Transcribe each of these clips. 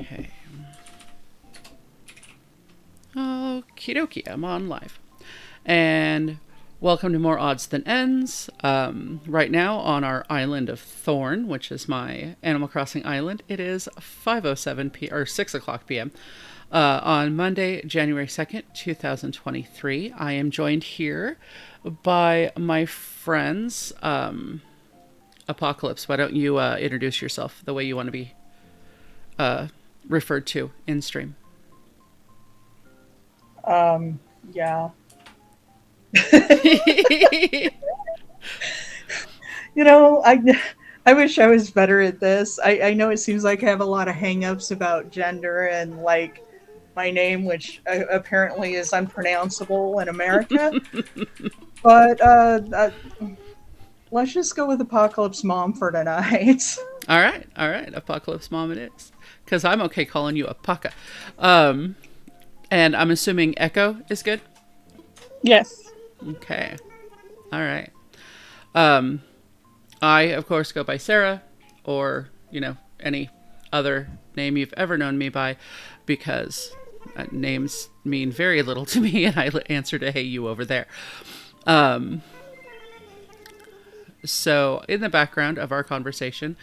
Okay. Okie dokie, I'm on live. And welcome to More Odds Than Ends. Right now on our island of Thorn, which is my Animal Crossing island, it is 5:07 p.m. or 6 o'clock p.m. On Monday, January 2nd, 2023. I am joined here by my friends. Apocalypse, why don't you introduce yourself the way you want to be referred to in stream? Yeah. I wish I was better at this. I know it seems like I have a lot of hangups about gender and like my name, which apparently is unpronounceable in America. But let's just go with Apocalypse Mom for tonight. All right, Apocalypse Mom it is. Because I'm okay calling you Apoca. Um, and I'm assuming Echo is good? Yes. Okay. All right. Um, I, of course, go by Sarah or, any other name you've ever known me by because names mean very little to me and I answer to hey, you over there. Um, so, in the background of our conversation,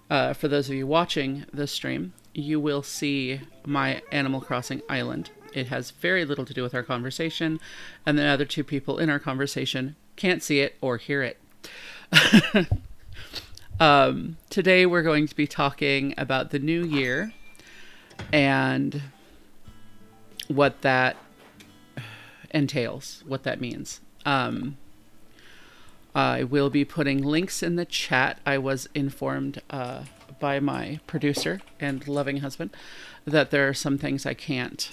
for those of you watching this stream, you will see my Animal Crossing island. It has very little to do with our conversation, and the other two people in our conversation can't see it or hear it. Today we're going to be talking about the new year and what that entails, what that means. I will be putting links in the chat. I was informed by my producer and loving husband that there are some things I can't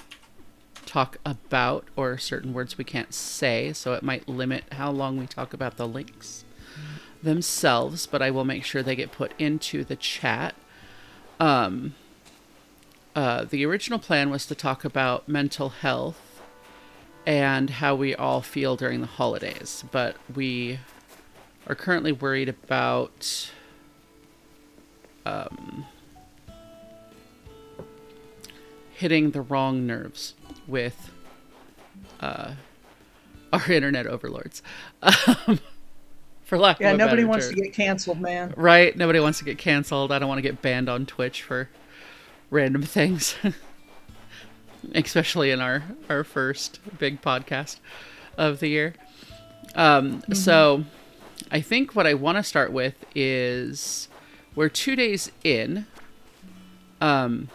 talk about or certain words we can't say, so it might limit how long we talk about the links themselves, but I will make sure they get put into the chat. The original plan was to talk about mental health and how we all feel during the holidays, but we are currently worried about hitting the wrong nerves with our internet overlords. For lack of a Nobody better wants term. to get canceled, man. Right? Nobody wants to get canceled. I don't want to get banned on Twitch for random things. Especially in our first big podcast of the year. So I think what I want to start with is we're 2 days in, and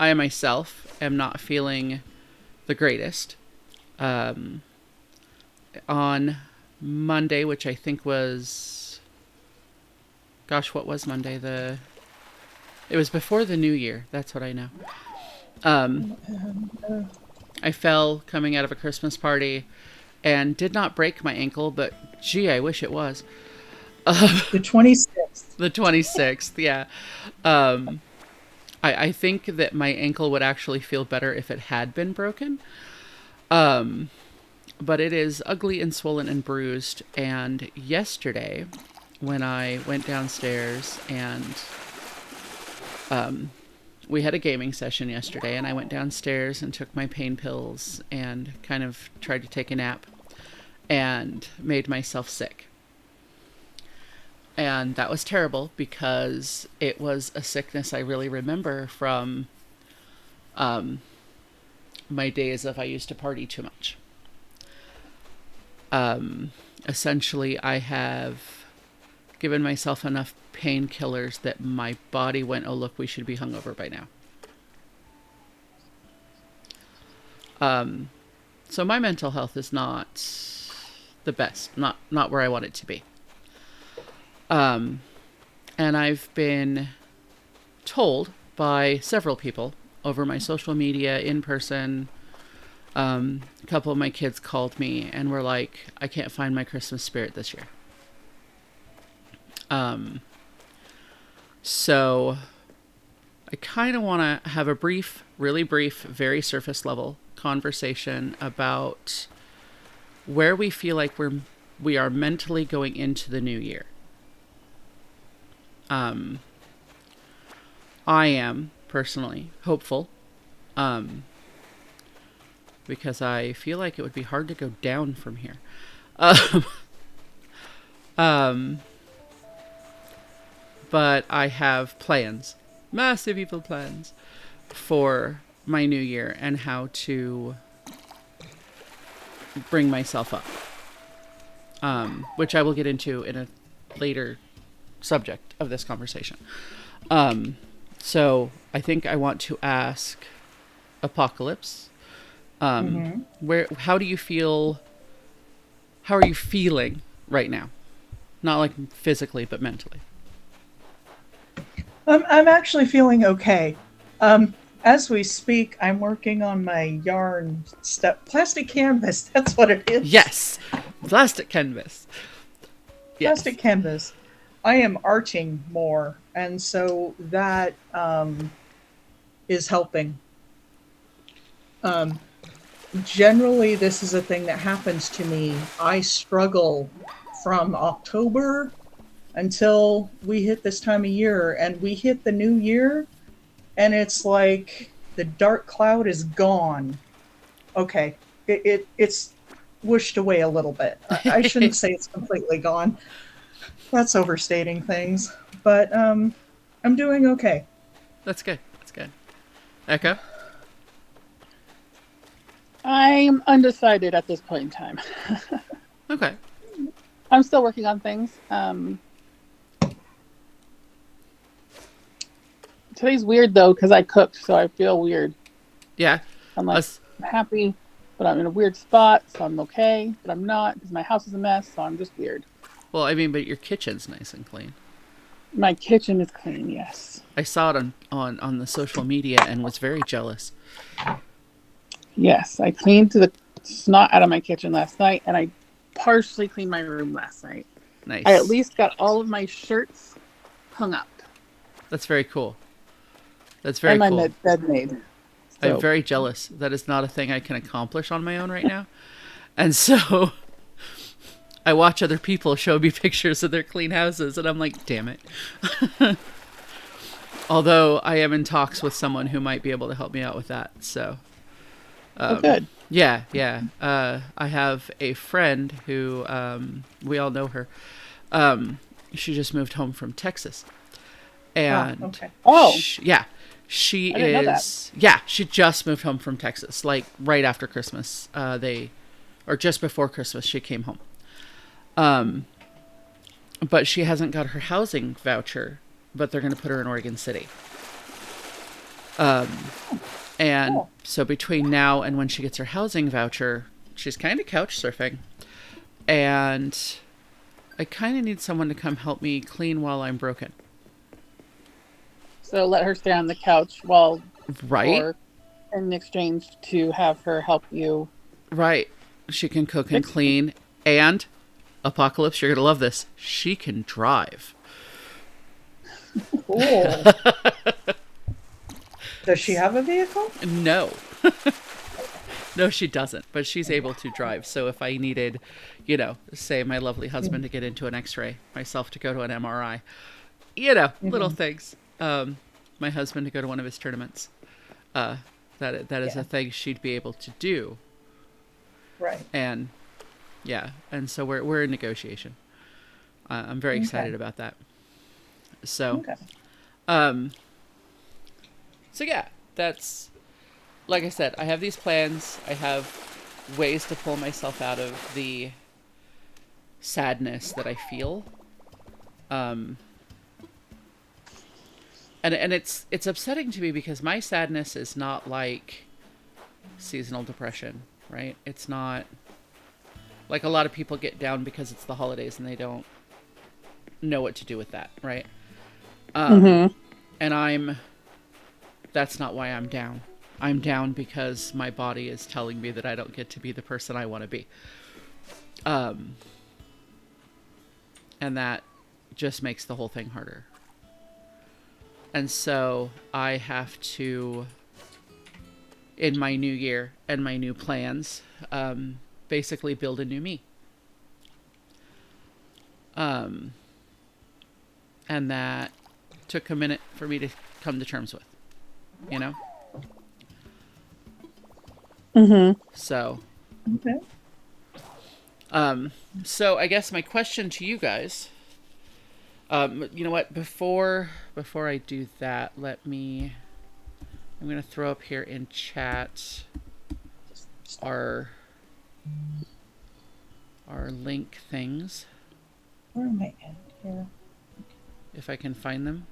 I myself am not feeling the greatest. On Monday, which I think was, gosh, what was Monday? It was before the new year. That's what I know. I fell coming out of a Christmas party and did not break my ankle, but gee, I wish it was. The 26th. The 26th, yeah. I think that my ankle would actually feel better if it had been broken. But it is ugly and swollen and bruised. And yesterday, when I went downstairs and we had a gaming session yesterday, and I went downstairs and took my pain pills and kind of tried to take a nap and made myself sick. And that was terrible because it was a sickness I really remember from my days of I used to party too much. Essentially, I have given myself enough painkillers that my body went, oh, look, we should be hungover by now. So my mental health is not the best, not where I want it to be. And I've been told by several people over my social media, in person. A couple of my kids called me and were like, I can't find my Christmas spirit this year. So I kind of want to have a brief, really brief, very surface level conversation about where we feel like we are mentally going into the new year. I am, personally hopeful, because I feel like it would be hard to go down from here. Um, um, but I have plans, massive evil plans, for my new year and how to bring myself up, which I will get into in a later subject of this conversation. So I think I want to ask Apocalypse, how do you feel? How are you feeling right now? Not like physically, but mentally. I'm actually feeling okay. As we speak, I'm working on my yarn stuff. Plastic canvas, that's what it is. Yes, plastic canvas. Yes. Plastic canvas. I am arching more, and so that is helping. Generally, this is a thing that happens to me. I struggle from October until we hit this time of year, and we hit the new year, and it's like the dark cloud is gone. Okay, it's whooshed away a little bit. I shouldn't say it's completely gone. That's overstating things, but I'm doing okay. That's good. That's good. Echo? I'm undecided at this point in time. Okay. I'm still working on things. Today's weird though because I cooked, so I feel weird. Yeah. I'm like happy, but I'm in a weird spot, so I'm okay, but I'm not because my house is a mess, so I'm just weird. Well, I mean, but your kitchen's nice and clean. My kitchen is clean, yes. I saw it on the social media and was very jealous. Yes, I cleaned the snot out of my kitchen last night, and I partially cleaned my room last night. Nice. I at least got all of my shirts hung up. That's very cool. That's very cool. And my bed made. So. I'm very jealous. That is not a thing I can accomplish on my own right now. And so I watch other people show me pictures of their clean houses, and I'm like, damn it. Although I am in talks with someone who might be able to help me out with that. So, good. Yeah. I have a friend who, we all know her. She just moved home from Texas. And okay. she I didn't know is, yeah, she just moved home from Texas, like right after Christmas. Or just before Christmas, she came home. But she hasn't got her housing voucher, but they're going to put her in Oregon City. And cool. So between now and when she gets her housing voucher, she's kind of couch surfing. And I kind of need someone to come help me clean while I'm broken. So let her stay on the couch while, right? Or in exchange to have her help you. Right. She can cook and clean. And, Apocalypse, you're going to love this, she can drive. Cool. Does she have a vehicle? No. No, she doesn't. But she's able to drive. So if I needed, say my lovely husband to get into an x-ray, myself to go to an MRI, little things. My husband to go to one of his tournaments. That is a thing she'd be able to do. Right. And so we're in negotiation. I'm very excited about that. So, so yeah, that's, like I said, I have these plans. I have ways to pull myself out of the sadness that I feel. And it's upsetting to me because my sadness is not like seasonal depression, right? It's not like a lot of people get down because it's the holidays and they don't know what to do with that, right? And that's not why I'm down. I'm down because my body is telling me that I don't get to be the person I want to be. And that just makes the whole thing harder. And so I have to, in my new year and my new plans, basically build a new me. And that took a minute for me to come to terms with. you know? Mm-hmm. So, Okay. so I guess my question to you guys, you know what? Before I do that, I'm gonna throw up here in chat our link things Where am I at here? if I can find them.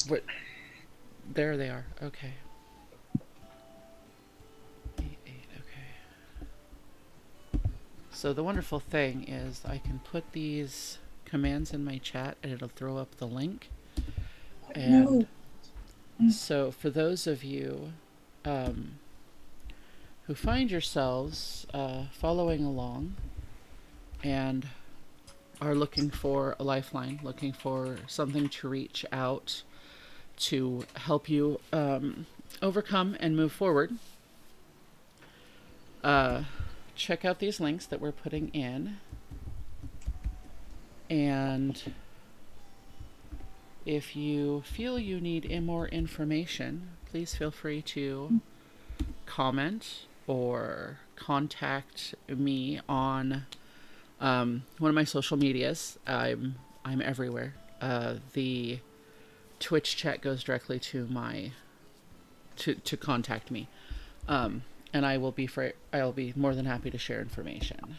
What? There they are. Okay. Okay. So the wonderful thing is I can put these commands in my chat and it'll throw up the link. And so for those of you who find yourselves following along and are looking for a lifeline, looking for something to reach out to help you overcome and move forward, check out these links that we're putting in. And if you feel you need more information, please feel free to comment or contact me on one of my social medias. I'm everywhere. The Twitch chat goes directly to my to contact me, and I'll be more than happy to share information.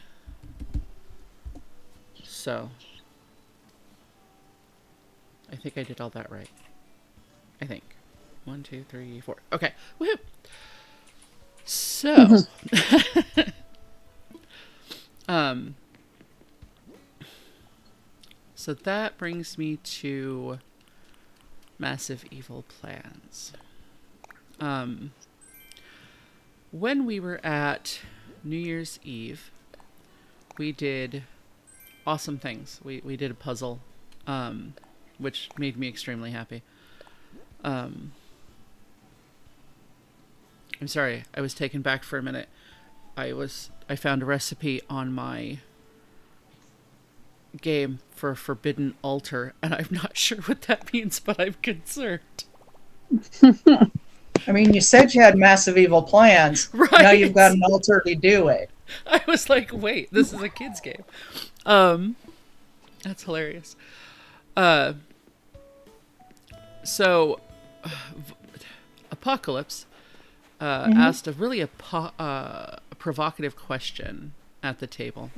So I think I did all that right. I think 1, 2, 3, 4. Okay, woohoo! So, so that brings me to Massive Evil Plans. When we were at New Year's Eve, we did awesome things. We did a puzzle, which made me extremely happy. I'm sorry, I was taken back for a minute. I found a recipe on my game for Forbidden Altar, and I'm not sure what that means, but I'm concerned. I mean, you said you had massive evil plans. Right. Now you've got an altar to do it. I was like, wait, this is a kid's game. That's hilarious. So Apocalypse asked a really provocative question at the table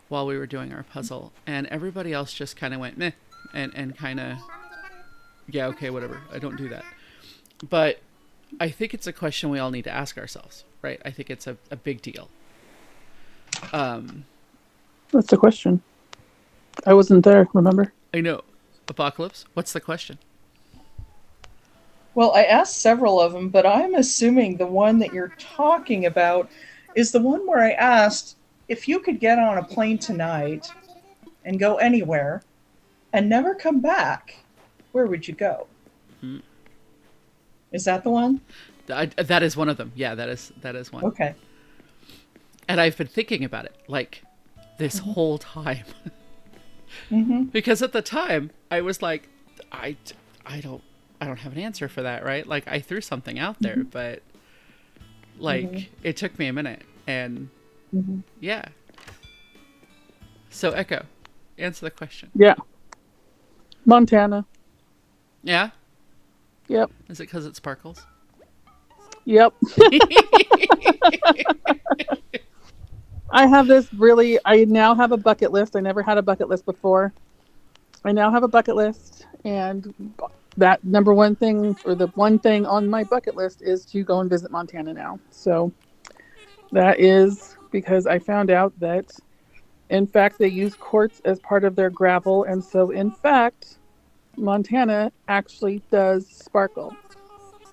while we were doing our puzzle, and everybody else just kind of went meh and kind of, yeah, okay, whatever, I don't do that. But I think it's a question we all need to ask ourselves, right? I think it's a big deal. What's the question? I wasn't there, remember? I know. Apocalypse, what's the question? Well, I asked several of them, but I'm assuming the one that you're talking about is the one where I asked if you could get on a plane tonight and go anywhere and never come back, where would you go? Mm-hmm. Is that the one? That is one of them. Yeah, that is one. Okay. And I've been thinking about it like this whole time. Mm-hmm. Because at the time I was like, I don't have an answer for that, right? Like I threw something out there, but like it took me a minute, and yeah. So Echo, answer the question. Yeah. Montana. Yeah? Yep. Is it because it sparkles? Yep. I now have a bucket list. I never had a bucket list before. I now have a bucket list, and that number one thing, or the one thing on my bucket list, is to go and visit Montana now. So that is because I found out that, in fact, they use quartz as part of their gravel, and so in fact, Montana actually does sparkle.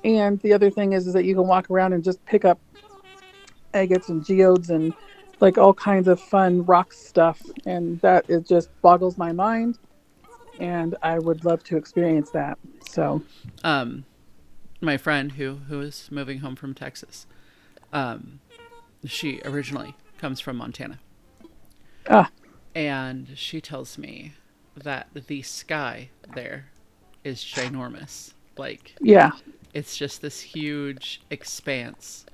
And the other thing is that you can walk around and just pick up agates and geodes and like all kinds of fun rock stuff, and that it just boggles my mind, and I would love to experience that. So my friend who is moving home from Texas, she originally comes from Montana. And she tells me that the sky there is ginormous. Like, Yeah. it's just this huge expanse.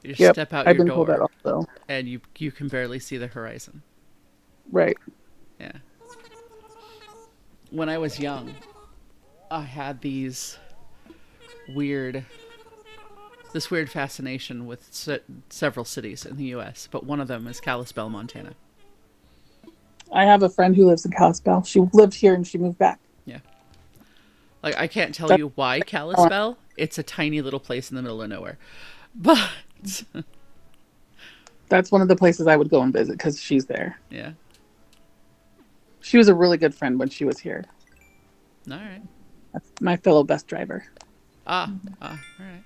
You Yep. step out I've your been told that door also. and you can barely see the horizon. Right. Yeah. When I was young, I had weird this weird fascination with several cities in the U.S., but one of them is Kalispell, Montana. I have a friend who lives in Kalispell. She lived here and she moved back. Yeah. Like, I can't tell That's you why Kalispell. It's a tiny little place in the middle of nowhere. But, that's one of the places I would go and visit because she's there. yeah. She was a really good friend when she was here. All right. That's my fellow bus driver. All right.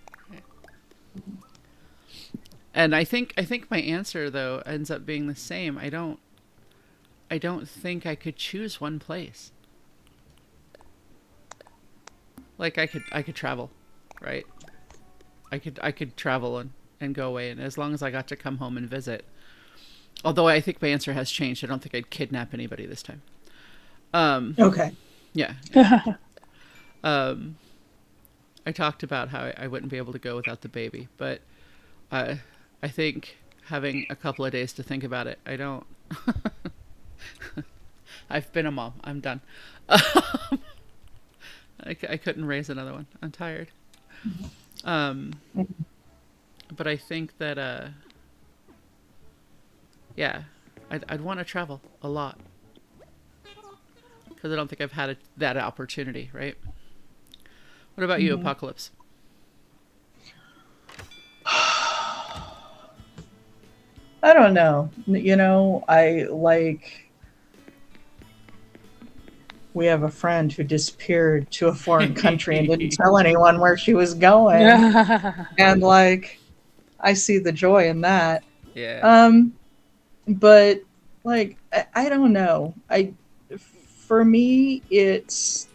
And I think my answer though ends up being the same. I don't think I could choose one place. Like, I could travel, right? I could travel and go away, and as long as I got to come home and visit. Although I think my answer has changed. I don't think I'd kidnap anybody this time. Okay. Yeah. I talked about how I wouldn't be able to go without the baby, but I think having a couple of days to think about it, I don't. I've been a mom. I'm done. I couldn't raise another one. I'm tired. But I think that, yeah, I'd want to travel a lot. Because I don't think I've had that opportunity, right? What about you, Apocalypse? I don't know. You know, we have a friend who disappeared to a foreign country and didn't tell anyone where she was going. And like, I see the joy in that. Yeah. But like, I don't know. For me, it's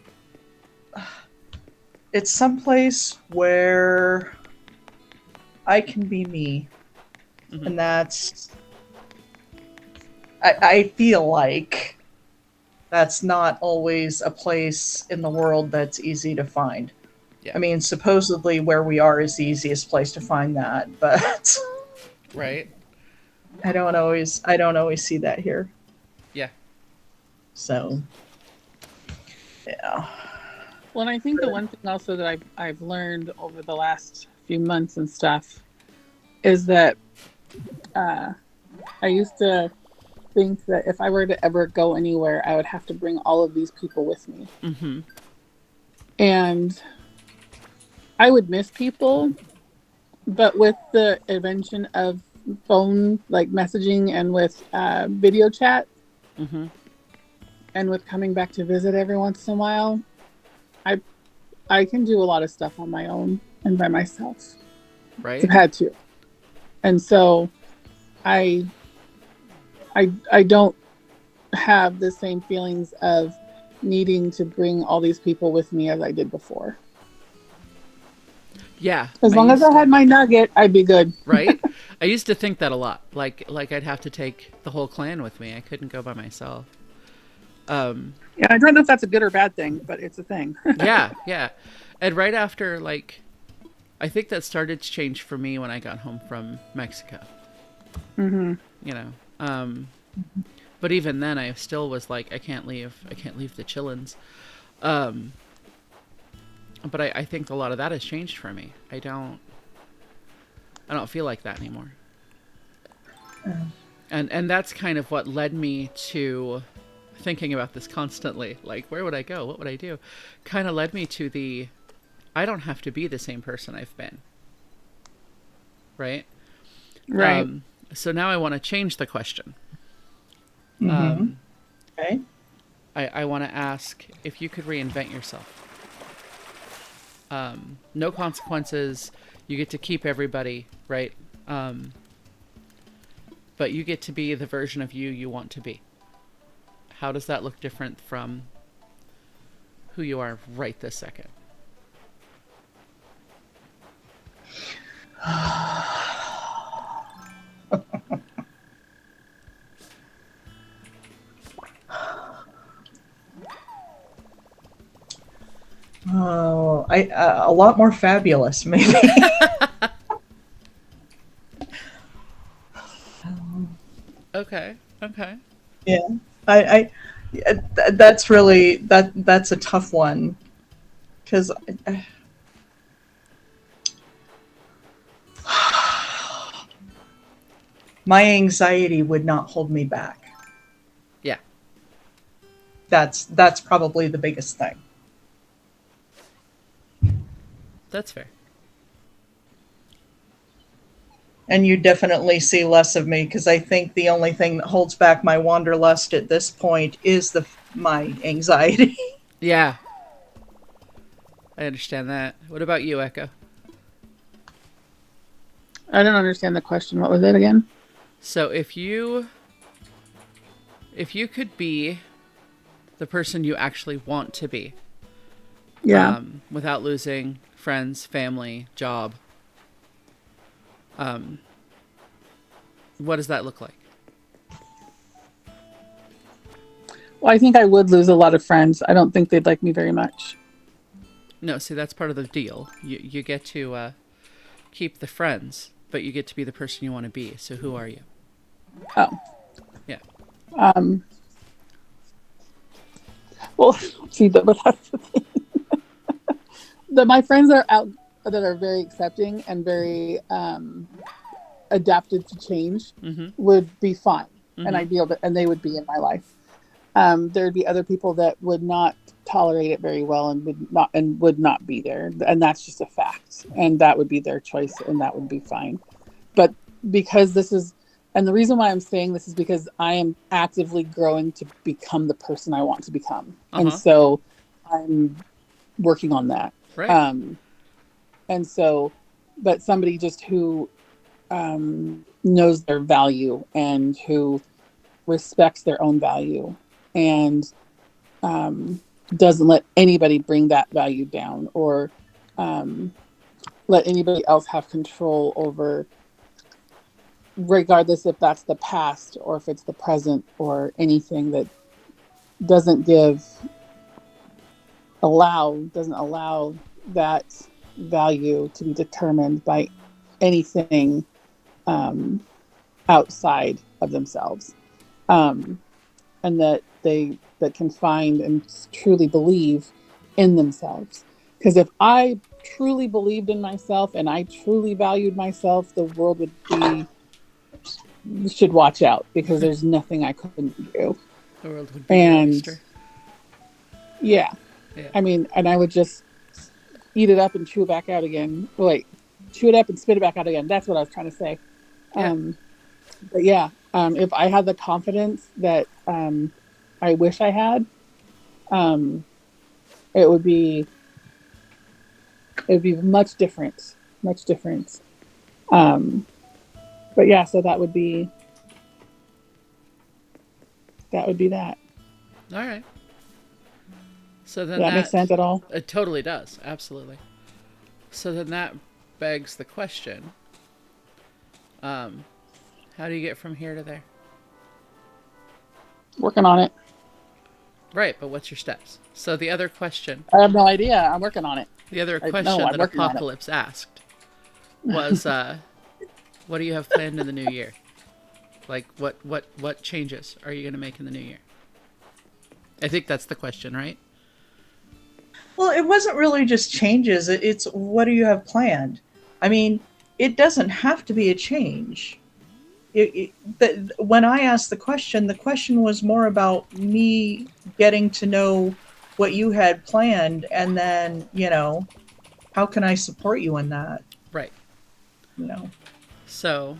someplace where I can be me. Mhm. And that's, I feel like that's not always a place in the world that's easy to find. Yeah. I mean, supposedly where we are is the easiest place to find that, but Right? I don't always see that here. Yeah. So, yeah. Well, and I think the one thing also that I've learned over the last few months and stuff is that I used to think that if I were to ever go anywhere, I would have to bring all of these people with me. Mm-hmm. And I would miss people, but with the invention of phone, like messaging, and with video chat, Mm-hmm. and with coming back to visit every once in a while, I can do a lot of stuff on my own and by myself. Right? I've had to. And so I don't have the same feelings of needing to bring all these people with me as I did before. Yeah. As long as I had my nugget, I'd be good. Right? I used to think that a lot. Like I'd have to take the whole clan with me. I couldn't go by myself. Yeah, I don't know if that's a good or bad thing, but it's a thing. Yeah. And right after, like, I think that started to change for me when I got home from Mexico. Mm-hmm. You know. But even then, I still was like, I can't leave the chillins. But I think a lot of that has changed for me. I don't feel like that anymore. And that's kind of what led me to thinking about this constantly. Like, where would I go? What would I do? Kind of led me to I don't have to be the same person I've been. Right? Right. So now I want to change the question. Okay. I want to ask if you could reinvent yourself. No consequences. You get to keep everybody, right? But you get to be the version of you want to be. How does that look different from who you are right this second? Oh, I a lot more fabulous, maybe. Okay. Okay. Yeah, I that's really that's a tough one because my anxiety would not hold me back. Yeah, That's probably the biggest thing. that's fair. And you definitely see less of me because I think the only thing that holds back my wanderlust at this point is the my anxiety. Yeah, I understand that. What about you, Echo? I don't understand the question. What was it again? So if you could be the person you actually want to be, Yeah. without losing friends, family, job, what does that look like? Well, I think I would lose a lot of friends. I don't think they'd like me very much. No, see, that's part of the deal. You get to keep the friends, but you get to be the person you want to be. So who are you? Oh. Yeah. Um, well, see, but that's the thing. My friends are out that are very accepting and very adapted to change Mm-hmm. would be fine, and Mm-hmm. I'd be able to, and they would be in my life. There'd be other people that would not tolerate it very well and would not be there, and that's just a fact. And that would be their choice, and that would be fine. But because this is, and the reason why I'm saying this is because I am actively growing to become the person I want to become, and Uh-huh. so I'm working on that. Right. Um, and so, but somebody just who knows their value and who respects their own value and um, doesn't let anybody bring that value down or um, let anybody else have control over, regardless if that's the past or if it's the present or anything that doesn't doesn't allow that value to be determined by anything um, outside of themselves. Um, and that can find and truly believe in themselves. Because if I truly believed in myself and I truly valued myself, the world would be should watch out because there's nothing I couldn't do. The world would be your And oyster. yeah, Yeah. I mean, and I would just eat it up and chew it back out again. Wait, chew it up and spit it back out again. That's what I was trying to say. Yeah. But yeah, if I had the confidence that I wish I had, um, it would be much different, much different. Um, but yeah, so that would be that. All right. So Does then that make that sense at all? it totally does. Absolutely. So then that begs the question, um, how do you get from here to there? Working on it. Right, but what's your steps? So I have no idea. I'm working on it. the other No, question I'm that working on it. Apocalypse asked was, what do you have planned in the new year? Like, what changes are you going to make in the new year? I think that's the question, right? Well, it wasn't really just changes. It's what do you have planned? I mean, it doesn't have to be a change. When I asked the question was more about me getting to know what you had planned, and then how can I support you in that? Right. You know. So,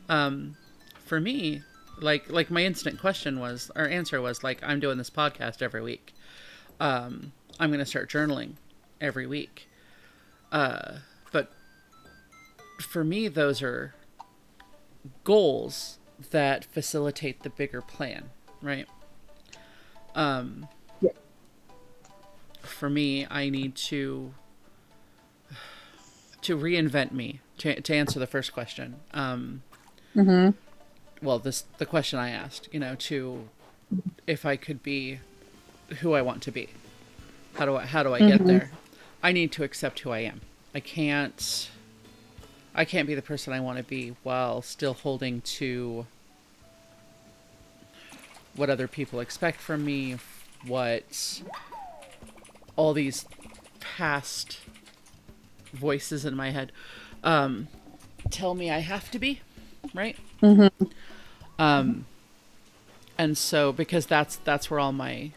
um, for me, like my instant question was, or answer was like, I'm doing this podcast every week. I'm gonna start journaling every week. But for me, those are goals that facilitate the bigger plan, right? Um, Yeah. for me, I need to reinvent me to answer the first question. Mm-hmm. Well, the question I asked, to if I could be who I want to be. How do I get there? I need to accept who I am. I can't be the person I want to be while still holding to what other people expect from me, what all these past voices in my head tell me I have to be, right? And so because that's where all my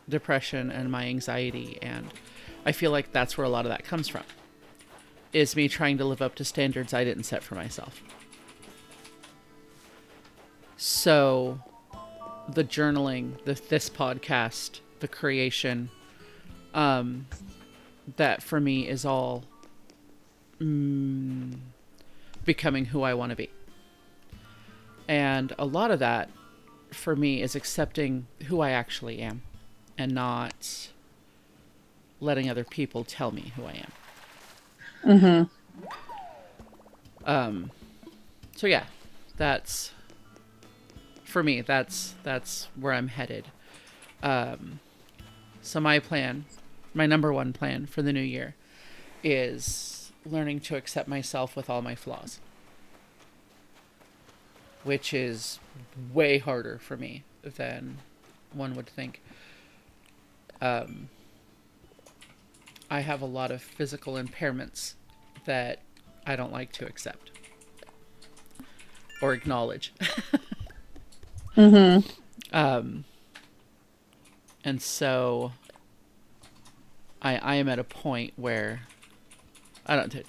depression and my anxiety, and I feel like that's where a lot of that comes from, is me trying to live up to standards I didn't set for myself. So the journaling, this podcast, the creation, that for me is all becoming who I want to be. And a lot of that for me is accepting who I actually am and not letting other people tell me who I am. So yeah, that's for me, that's where I'm headed. So my number one plan for the new year is learning to accept myself with all my flaws, which is way harder for me than one would think. I have a lot of physical impairments that I don't like to accept or acknowledge. And so I am at a point where the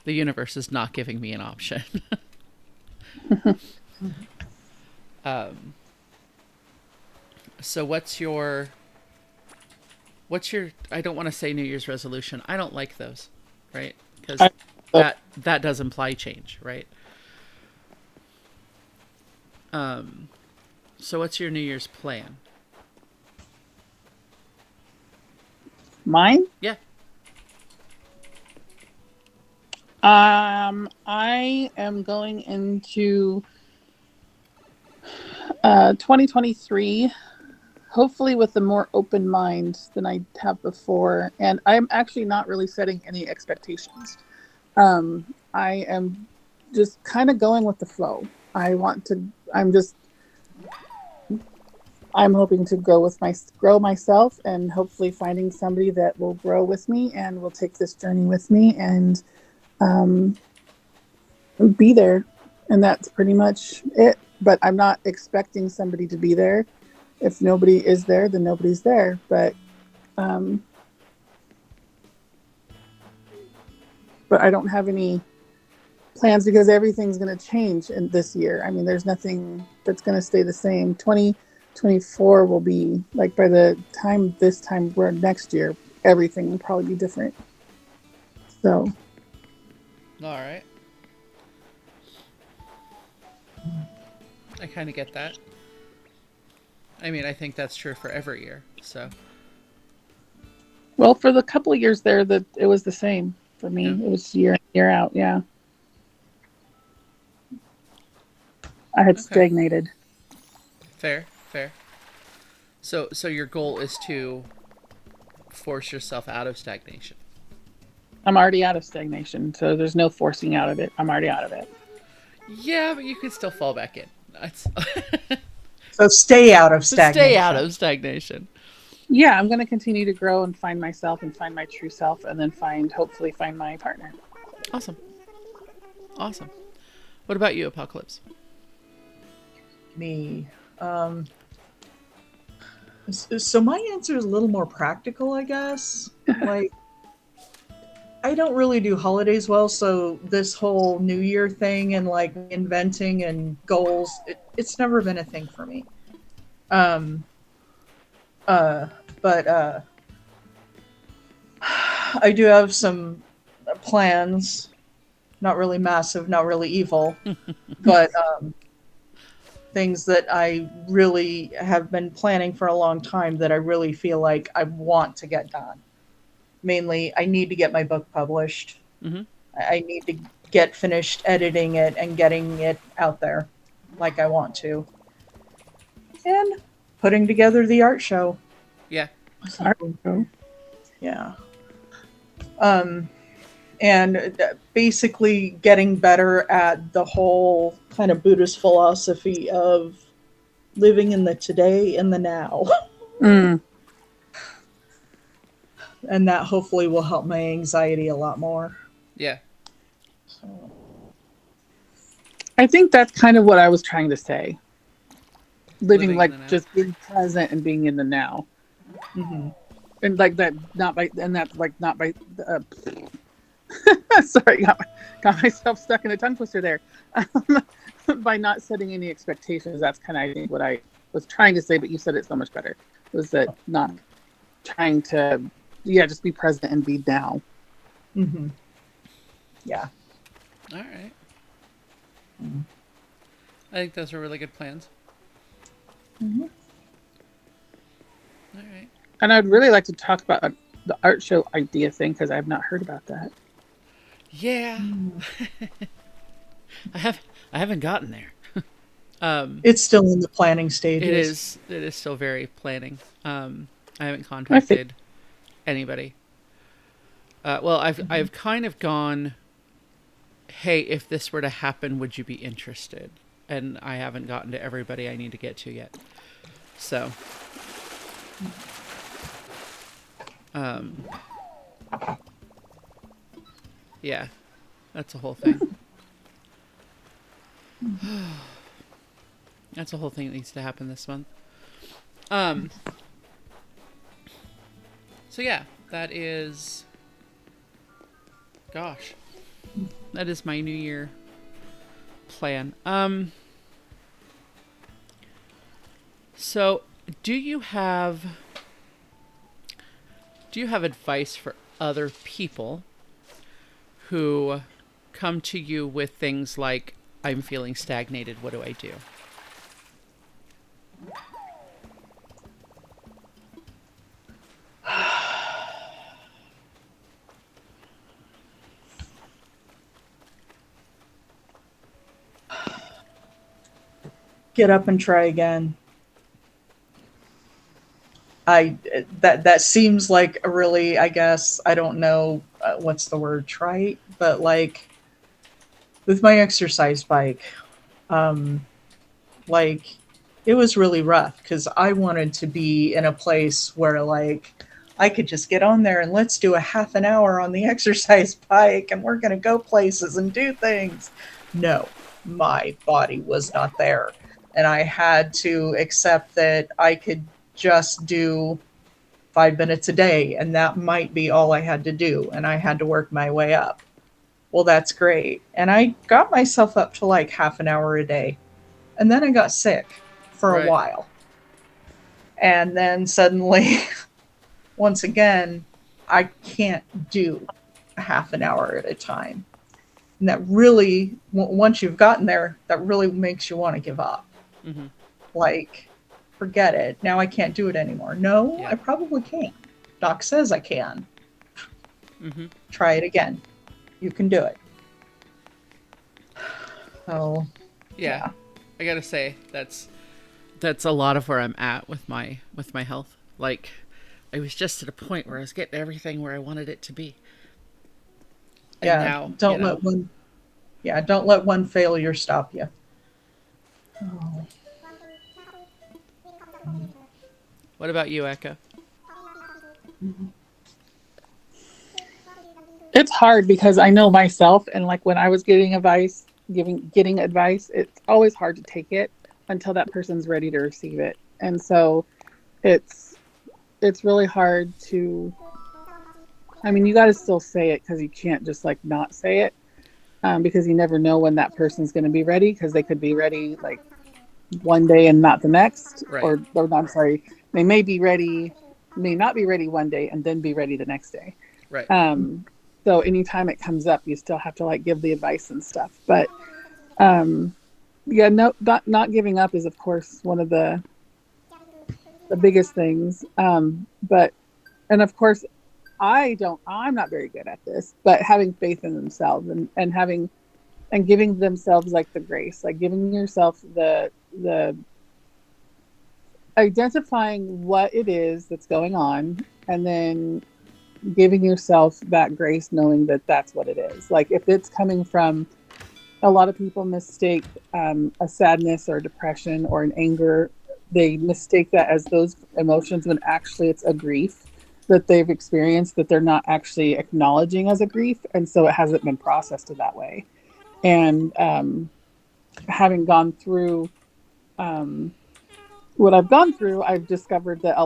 universe is not giving me an option. So what's your, I don't want to say New Year's resolution. I don't like those, right? Because that does imply change, right? So what's your New Year's plan? Mine? Yeah. I am going into 2023, hopefully with a more open mind than I have before. And I'm actually not really setting any expectations. I am just kind of going with the flow. I'm hoping to grow myself, and hopefully finding somebody that will grow with me and will take this journey with me and be there. And that's pretty much it. But I'm not expecting somebody to be there. If nobody is there, then nobody's there. But I don't have any plans because everything's going to change in this year. I mean, there's nothing that's going to stay the same. 2024 will be like, by the time we're next year, everything will probably be different. So. All right. I kind of get that. I mean, I think that's true for every year. So. Well, for the couple of years there, that it was the same for me. Yeah. It was year in, year out. Yeah. I had stagnated. Fair. So your goal is to force yourself out of stagnation. I'm already out of stagnation, so there's no forcing out of it. I'm already out of it. Yeah, but you can still fall back in. So stay out of stagnation. Yeah, I'm going to continue to grow and find myself and find my true self, and then hopefully find my partner. Awesome. What about you, Apocalypse? Me. So my answer is a little more practical, I guess. Like, I don't really do holidays well, so this whole New Year thing and like inventing and goals, it's never been a thing for me. But I do have some plans, not really massive, not really evil, but things that I really have been planning for a long time that I really feel like I want to get done. Mainly, I need to get my book published. Mm-hmm. I need to get finished editing it and getting it out there like I want to. And putting together the art show. Yeah. So, Yeah. Um, and basically getting better at the whole kind of Buddhist philosophy of living in the today and the now. Mm. And that hopefully will help my anxiety a lot more. Yeah. So, I think that's kind of what I was trying to say. Living Living in like the now. just being present and being in the now, mhm. and like that, not by, and that's like not by. Sorry, got myself stuck in a tongue twister there. By not setting any expectations, that's kind of I think what I was trying to say, but you said it so much better. Was that not trying to, yeah, just be present and be now. Mhm. Yeah. All right. Mhm. I think those are really good plans. Mhm. All right. And I'd really like to talk about the art show idea thing because I've not heard about that. Yeah. Mm. I have. I haven't gotten there. It's still in the planning It stages. is. It is still very planning. I haven't I think contacted anybody. Well, I've kind of gone. Hey, if this were to happen, would you be interested? And I haven't gotten to everybody I need to get to yet. So, um, yeah, that's a whole thing. That's a whole thing that needs to happen this month. Um, so yeah, that is. Gosh, that is my New Year plan. So do you have advice for other people who come to you with things like, I'm feeling stagnated, what do I do? Get up and try again. I that seems like a really, I guess, I don't know what's the word, trite, but like with my exercise bike, um, like it was really rough because I wanted to be in a place where like I could just get on there and let's do a half an hour on the exercise bike and we're gonna go places and do things. No, my body was not there. And I had to accept that I could just do 5 minutes a day and that might be all I had to do. And I had to work my way up. Well, that's great. And I got myself up to like half an hour a day. And then I got sick for a Right. while. And then suddenly, once again, I can't do a half an hour at a time. And that really, once you've gotten there, that really makes you want to give up. Mm-hmm. Like, forget it. Now I can't do it anymore. No, Yeah. I probably can. Doc says I can. Mm-hmm. Try it again. You can do it. Oh, Yeah. yeah. I gotta say, that's a lot of where I'm at with my health. Like, I was just at a point where I was getting everything where I wanted it to be. And Yeah. now, Don't let one, yeah, don't let one failure stop you. Oh. What about you, Eka? it's hard because I know myself, and like when I was getting advice, it's always hard to take it until that person's ready to receive it, and so it's it's really hard to. I mean, you got to still say it because you can't just like not say it, because you never know when that person's going to be ready because they could be ready like one day and not the next, Right. or I'm sorry, they may be ready, may not be ready one day and then be ready the next day. Right. Um, so anytime it comes up, you still have to like give the advice and stuff. But um, yeah, no, not giving up is of course one of the biggest things. But and of course, I'm not very good at this, but having faith in themselves and having and giving themselves like the grace, like giving yourself the identifying what it is that's going on, and then giving yourself that grace, knowing that that's what it is. Like if it's coming from, a lot of people mistake a sadness or depression or an anger, they mistake that as those emotions when actually it's a grief that they've experienced that they're not actually acknowledging as a grief, and so it hasn't been processed in that way. And having gone through um, what I've gone through, I've discovered that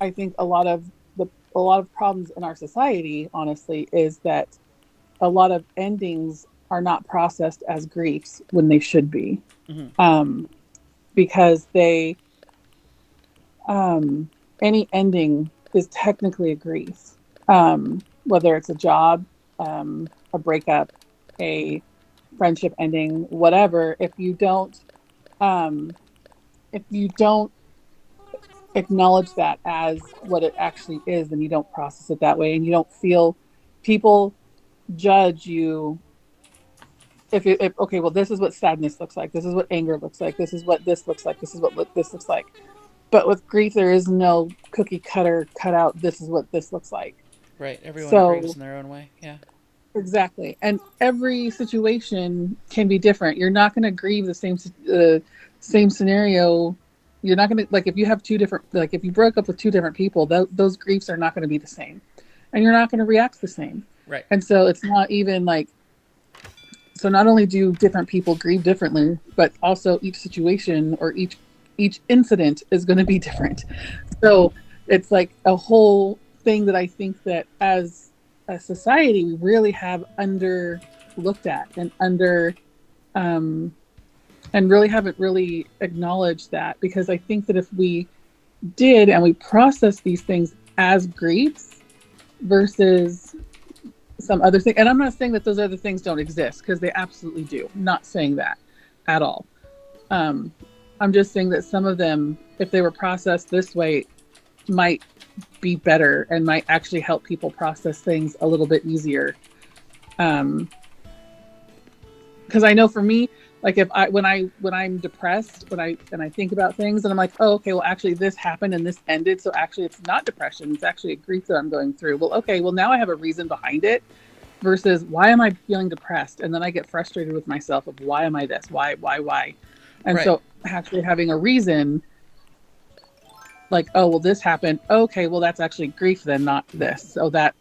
I think a lot of problems in our society, honestly, is that a lot of endings are not processed as griefs when they should be, Mm-hmm. um, because they any ending is technically a grief, whether it's a job, a breakup, a friendship ending, whatever. Um, if you don't acknowledge that as what it actually is, then you don't process it that way, and you don't feel people judge you if okay, well, this is what sadness looks like, this is what anger looks like, this is what this looks like, this is what this looks like. But with grief there is no cookie cutter cut out, this is what this looks like. Right. Everyone grieves So in their own way. Yeah. exactly, and every situation can be different. You're not going to grieve the same scenario. You're not going to, like, if you have two different, like if you broke up with two different people, those griefs are not going to be the same, and you're not going to react the same. Right. And so it's not even like, so not only do different people grieve differently, but also each situation or each incident is going to be different. So it's like a whole thing that I think that as a society we really have under looked at and under and really haven't really acknowledged that, because I think that if we did and we process these things as griefs versus some other thing, and I'm not saying that those other things don't exist, because they absolutely do. I'm not saying that at all. I'm just saying that some of them, if they were processed this way, might be better and might actually help people process things a little bit easier. Because I know for me, like if I when I'm depressed, when I think about things and I'm like, oh, okay, well actually this happened and this ended, so actually it's not depression, it's actually a grief that I'm going through. Well, okay, well now I have a reason behind it, versus why am I feeling depressed, and then I get frustrated with myself of why am I this, why, and Right. so actually having a reason, like, oh well this happened, okay, well that's actually grief then, not this. So that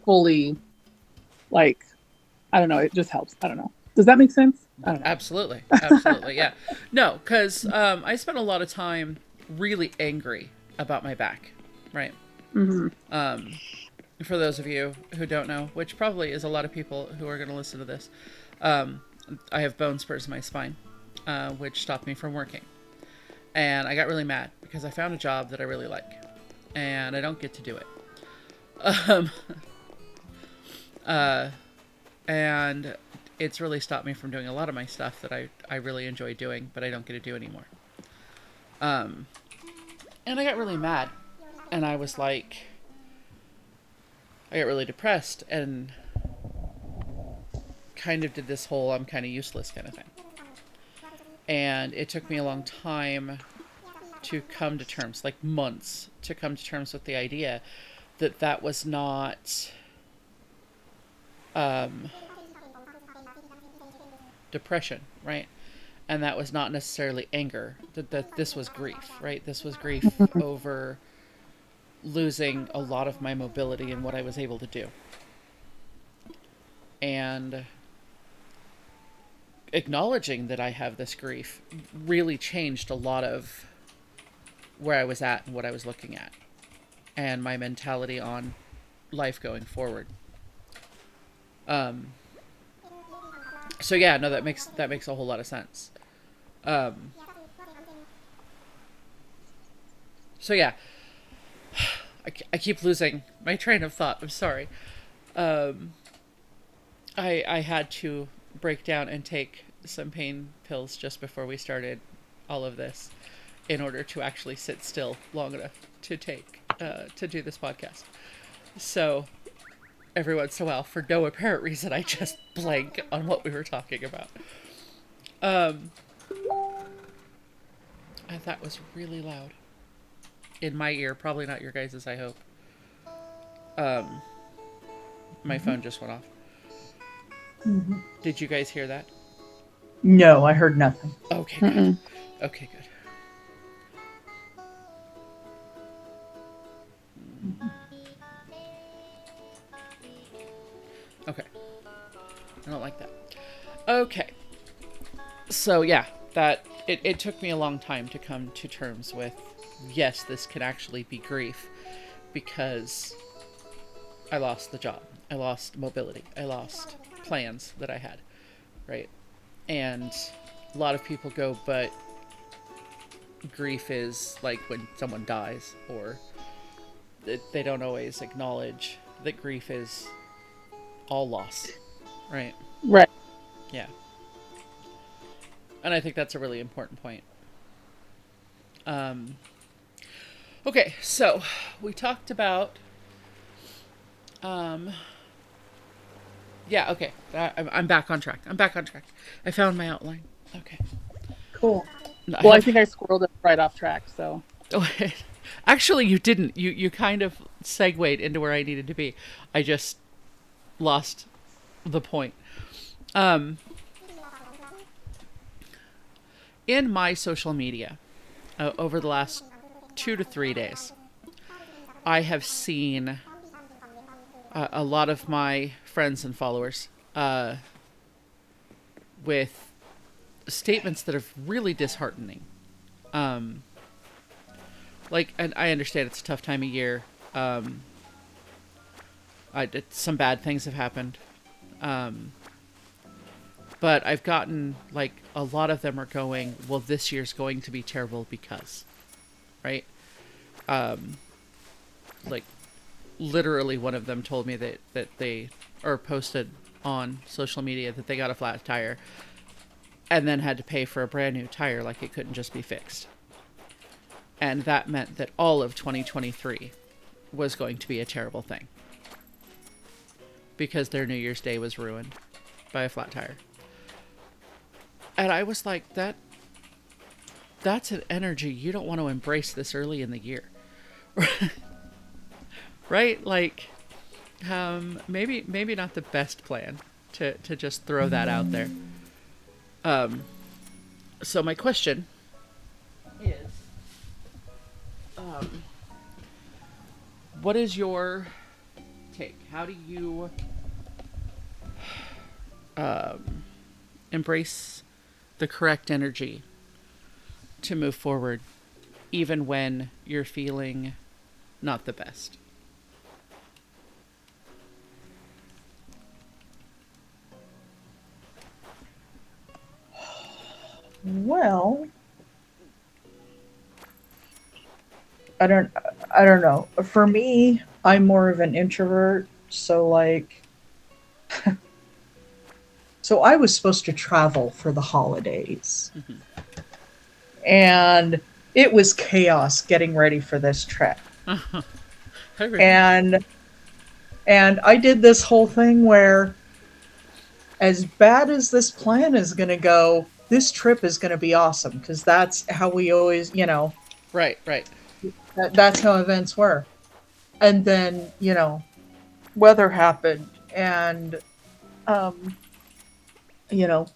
fully, like, I don't know, it just helps. I don't know, does that make sense? I don't know. Absolutely. Absolutely. Yeah. No, because I spent a lot of time really angry about my back. Right. Mm-hmm. For those of you who don't know, which probably is a lot of people who are going to listen to this, I have bone spurs in my spine, which stopped me from working. And I got really mad because I found a job that I really like, and I don't get to do it. And it's really stopped me from doing a lot of my stuff that I really enjoy doing, but I don't get to do anymore. And I got really mad, and I was like, I got really depressed, and kind of did this whole I'm kind of useless kind of thing. And it took me a long time to come to terms, like months, to come to terms with the idea that that was not depression, right? And that was not necessarily anger, that this was grief, right? This was grief over losing a lot of my mobility and what I was able to do. And acknowledging that I have this grief really changed a lot of where I was at and what I was looking at, and my mentality on life going forward. So yeah, no, that makes a whole lot of sense. So yeah, I keep losing my train of thought. I'm sorry. I had to break down and take some pain pills just before we started all of this, in order to actually sit still long enough to do this podcast. So every once in a while, for no apparent reason, I just blank on what we were talking about. And that was really loud in my ear. Probably not your guys's, I hope. Um, my phone just went off. Mhm. Did you guys hear that? No, I heard nothing. Okay, good. Mm-mm. Okay, good. Okay. I don't like that. Okay. So yeah, it took me a long time to come to terms with, yes, this could actually be grief, because I lost the job. I lost mobility. I lost plans that I had, right? And a lot of people go, but grief is like when someone dies, or they don't always acknowledge that grief is all loss, right? Right. Yeah. And I think that's a really important point. Um, okay, so we talked about. Um, yeah, okay. I'm back on track. I'm back on track. I found my outline. Okay. Cool. No, Well, I think I squirreled it right off track. So Oh, actually, you didn't. You kind of segued into where I needed to be. I just lost the point. Um, in my social media, over the last 2 to 3 days, I have seen a lot of my friends and followers with statements that are really disheartening. Um, and I understand it's a tough time of year. Some bad things have happened. But I've gotten, like, a lot of them are going, well, this year's going to be terrible because, right? Like, literally one of them told me that they, or posted on social media that they got a flat tire and then had to pay for a brand new tire, like it couldn't just be fixed. And that meant that all of 2023 was going to be a terrible thing, because their New Year's Day was ruined by a flat tire. And I was like, that's an energy you don't want to embrace this early in the year. Right? Like, maybe not the best plan to just throw that out there. So my question is, what is your take? How do you embrace the correct energy to move forward, even when you're feeling not the best? Well, I don't I don't know. For me, I'm more of an introvert, so like so I was supposed to travel for the holidays. And it was chaos getting ready for this trip. I remember. And I did this whole thing where, as bad as this plan is going to go, this trip is going to be awesome, because that's how we always, Right, right. that's how events were. And then, weather happened, and um, you know,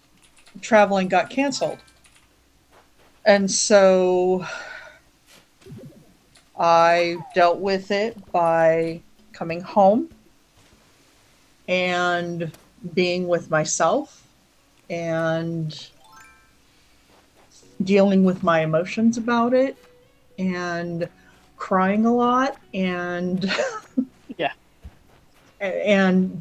traveling got canceled. And so I dealt with it by coming home and being with myself and dealing with my emotions about it and crying a lot and yeah,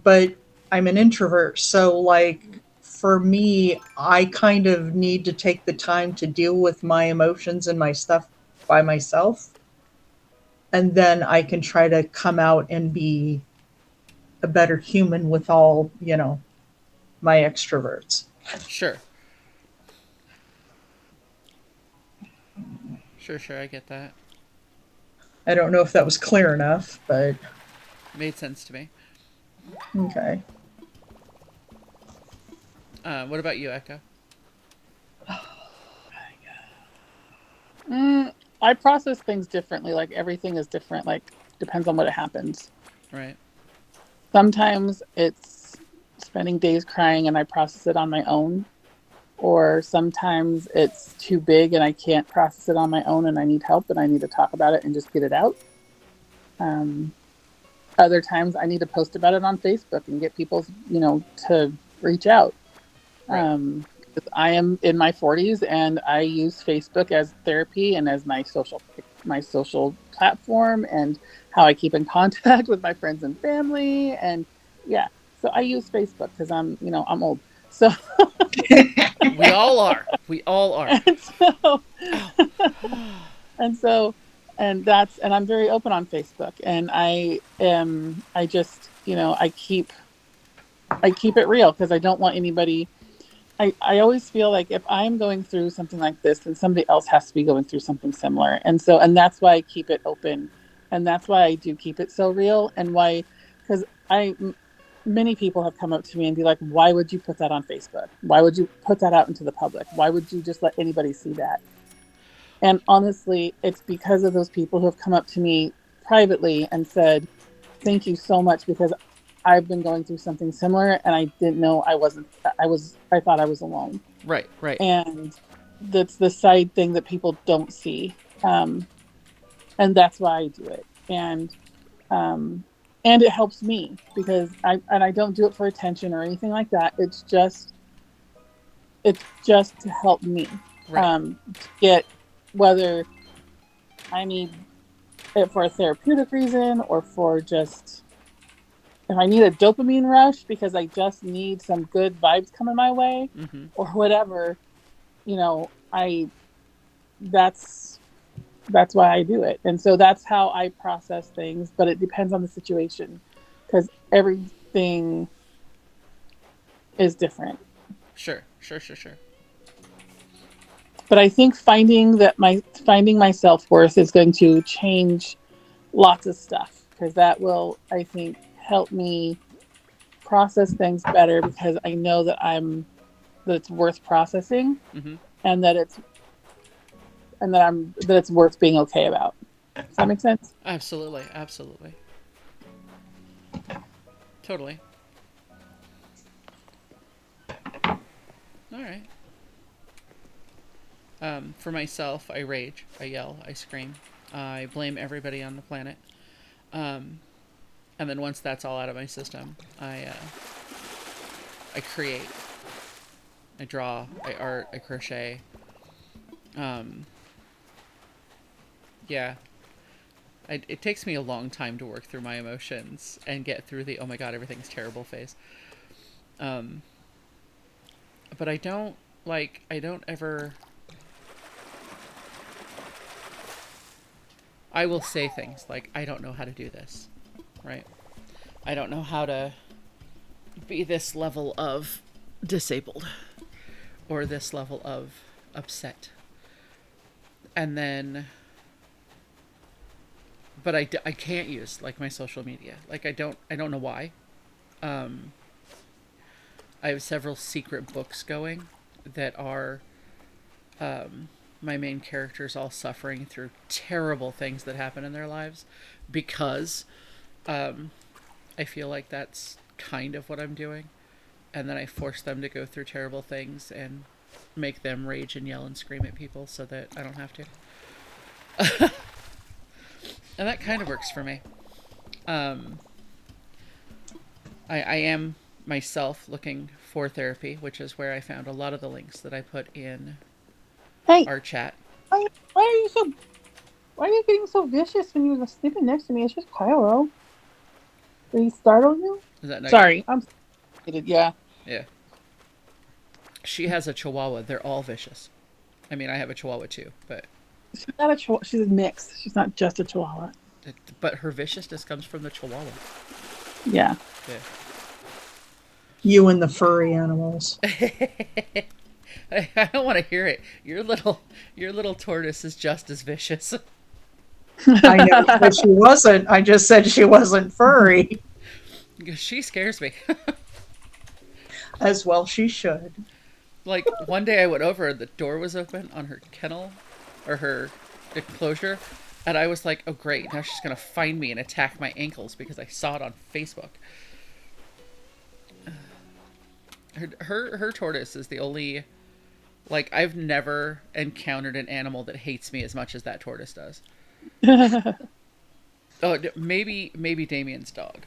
but I'm an introvert, so like for me, I kind of need to take the time to deal with my emotions and my stuff by myself, and then I can try to come out and be a better human with all, my extroverts. Sure. Sure, I get that. I don't know if that was clear enough, but Made sense to me. okay. What about you, Echo? I process things differently. Like everything is different. Like depends on what it happens. Right. Sometimes it's spending days crying and I process it on my own, or sometimes it's too big and I can't process it on my own and I need help and I need to talk about it and just get it out. Um, Other times I need to post about it on Facebook and get people, to reach out. Right. 'Cause I am in my 40s and I use Facebook as therapy and as my social platform and how I keep in contact with my friends and family. And yeah, so I use Facebook because I'm old. So We all are. We all are. and so Ow. and so and I'm very open on Facebook, and I just, I keep it real because I don't want anybody. I always feel like if I'm going through something like this, then somebody else has to be going through something similar. And that's why I keep it open. And that's why I do keep it so real. And why, because many people have come up to me and be like, why would you put that on Facebook? Why would you put that out into the public? Why would you just let anybody see that? And honestly, it's because of those people who have come up to me privately and said, thank you so much because I've been going through something similar and I didn't know I thought I was alone. Right. Right. And that's the side thing that people don't see. And that's why I do it. Um, and it helps me because I don't do it for attention or anything like that. It's just to help me, Right. to get, whether I need it for a therapeutic reason or for just, if I need a dopamine rush because I just need some good vibes coming my way Mm-hmm. or whatever, I that's why I do it. And so that's how I process things, but it depends on the situation because everything is different. Sure. Sure. Sure. Sure. But I think finding my self-worth is going to change lots of stuff because that will, I think, help me process things better because I know that it's worth processing Mm-hmm. and that it's worth being okay about. Does that make sense? Absolutely. Absolutely. Totally. All right. For myself, I rage, I yell, I scream, I blame everybody on the planet. Um, and then once that's all out of my system, I create, I draw, I art, I crochet. Um, yeah, it takes me a long time to work through my emotions and get through the oh my god everything's terrible phase. Um, but I don't ever. I will say things like, I don't know how to do this, right? I don't know how to be this level of disabled or this level of upset. And then, but I can't use like my social media. Like I don't know why. Um, I have several secret books going that are my main characters all suffering through terrible things that happen in their lives because I feel like that's kind of what I'm doing. And then I force them to go through terrible things and make them rage and yell and scream at people so that I don't have to. And that kind of works for me. Um, I am myself looking for therapy, which is where I found a lot of the links that I put in Hey, our chat. why are you so? Why are you getting so vicious when you were sleeping next to me? It's just Kylo. Did he startle you? Is that nice? Sorry, I'm excited. Yeah, Yeah. She has a chihuahua. They're all vicious. I mean, I have a chihuahua too, she's not a chihuahua. She's a mix. She's not just a chihuahua. but her viciousness comes from the chihuahua. Yeah. Yeah. You and the furry animals. I don't want to hear it. Your little tortoise is just as vicious. I know that she wasn't. I just said she wasn't furry. She scares me. As well she should. Like one day I went over, the door was open on her kennel or her enclosure, And I was like, oh great, now she's gonna find me and attack my ankles because I saw it on Facebook. Her tortoise is the only, like, I've never encountered an animal that hates me as much as that tortoise does. Oh, maybe Damien's dog,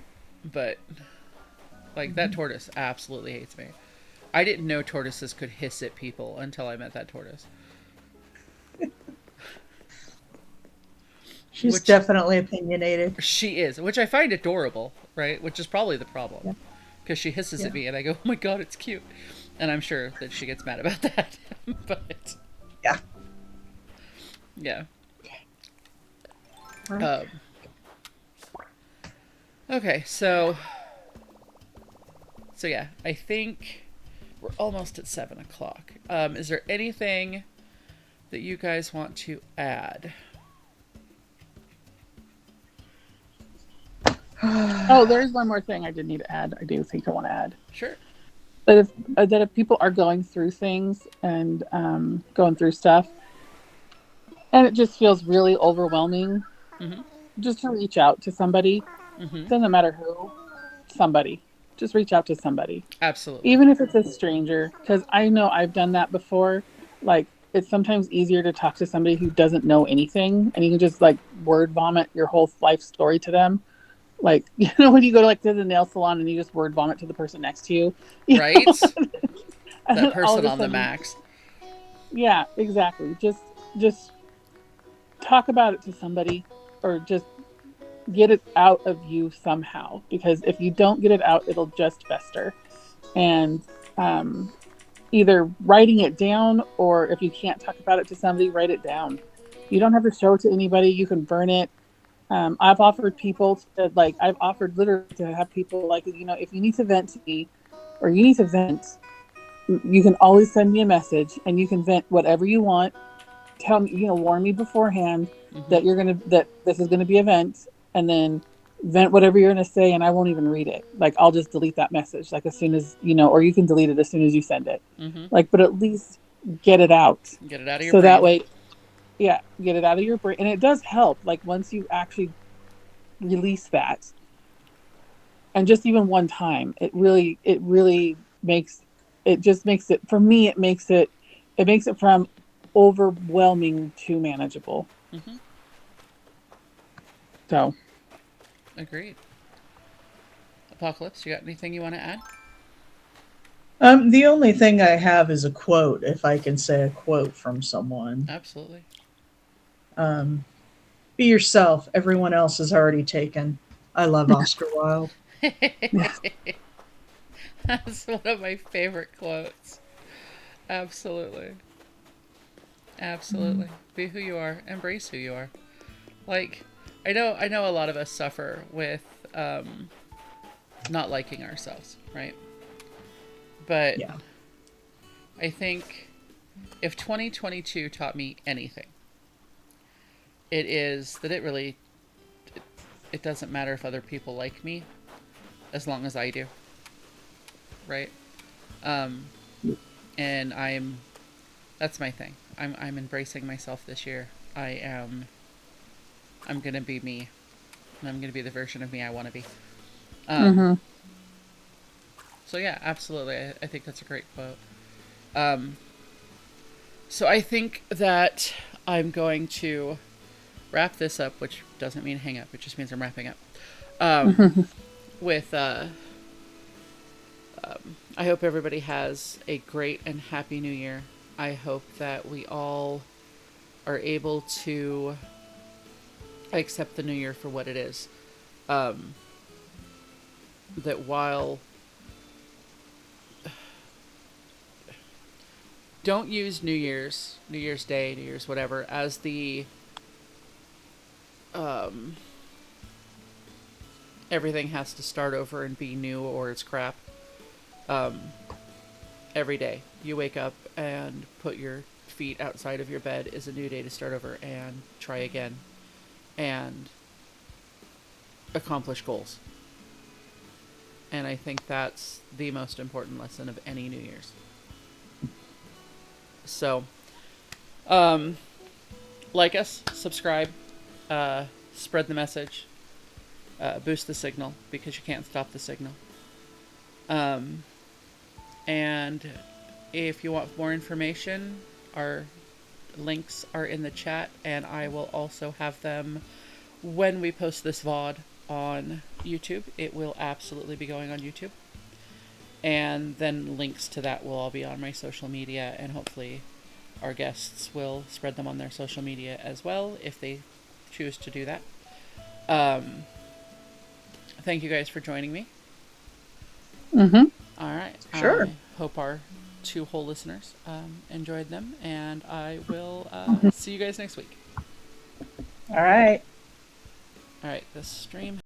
but like that tortoise absolutely hates me. I didn't know tortoises could hiss at people until I met that tortoise. She's Which definitely opinionated. she is, which I find adorable, right? Which is probably the problem. Yeah. Because she hisses Yeah. at me and I go, oh my god, it's cute. And I'm sure that she gets mad about that. But Yeah. yeah. Right. Um, okay, so yeah, I think we're almost at 7 o'clock. Is there anything that you guys want to add? Oh, there's one more thing I did need to add. I do think I want to add Sure. that if people are going through things and going through stuff, and it just feels really overwhelming, Mm-hmm. just to reach out to somebody. Mm-hmm. Doesn't matter who, somebody. Just reach out to somebody, Absolutely. even if it's a stranger. Because I know I've done that before. Like, it's sometimes easier to talk to somebody who doesn't know anything, and you can just like word vomit your whole life story to them. Like, you know, when you go to like to the nail salon and you just word vomit to the person next to you, you Right? know? And That then all person of a on the sudden- max. Yeah, exactly. Just talk about it to somebody, or just get it out of you somehow. Because if you don't get it out, it'll just fester. And either writing it down, or if you can't talk about it to somebody, write it down. You don't have to show it to anybody. You can burn it. I've offered people to, like, I've offered literally to have people, like, you know, if you need to vent to me or you need to vent, you can always send me a message and you can vent whatever you want. Tell me, you know, warn me beforehand Mm-hmm. that this is gonna be a vent, and then vent whatever you're gonna say, and I won't even read it. Like, I'll just delete that message, like, as soon as, you know, or you can delete it as soon as you send it. Mm-hmm. Like, but at least get it out. Get it out of your So brain. that way, yeah, get it out of your brain. And it does help, like, once you actually release that, and just even one time, it really makes it, just makes it, for me, it makes it from overwhelming to manageable. Mm-hmm. So Agreed. Apocalypse, you got anything you want to add? The only thing I have is a quote, if I can say a quote from someone. Absolutely. Be yourself. Everyone else is already taken. I love Oscar Wilde. That's one of my favorite quotes. Absolutely. Absolutely. Be who you are. Embrace who you are. Like, I know a lot of us suffer with not liking ourselves, right? But Yeah. I think if 2022 taught me anything, it is that it doesn't matter if other people like me as long as I do. Right? And that's my thing. I'm embracing myself this year. I'm gonna be me. And I'm gonna be the version of me I want to be. So yeah, absolutely. I think that's a great quote. So I think that I'm going to wrap this up, which doesn't mean hang up. It just means I'm wrapping up. With I hope everybody has a great and happy new year. I hope that we all are able to accept the new year for what it is. That while don't use New Year's Day, New Year's whatever as the everything has to start over and be new or it's crap. Every day you wake up and put your feet outside of your bed is a new day to start over and try again and accomplish goals. And I think that's the most important lesson of any New Year's. So, like us, subscribe, spread the message, boost the signal, because you can't stop the signal. And if you want more information, our links are in the chat, and I will also have them when we post this VOD on YouTube. It will absolutely be going on YouTube. And then links to that will all be on my social media, and hopefully our guests will spread them on their social media as well if they choose to do that. Thank you guys for joining me. Mm-hmm. All right. Sure. I hope our 2 whole listeners enjoyed them, and I will see you guys next week. All right. All right. This stream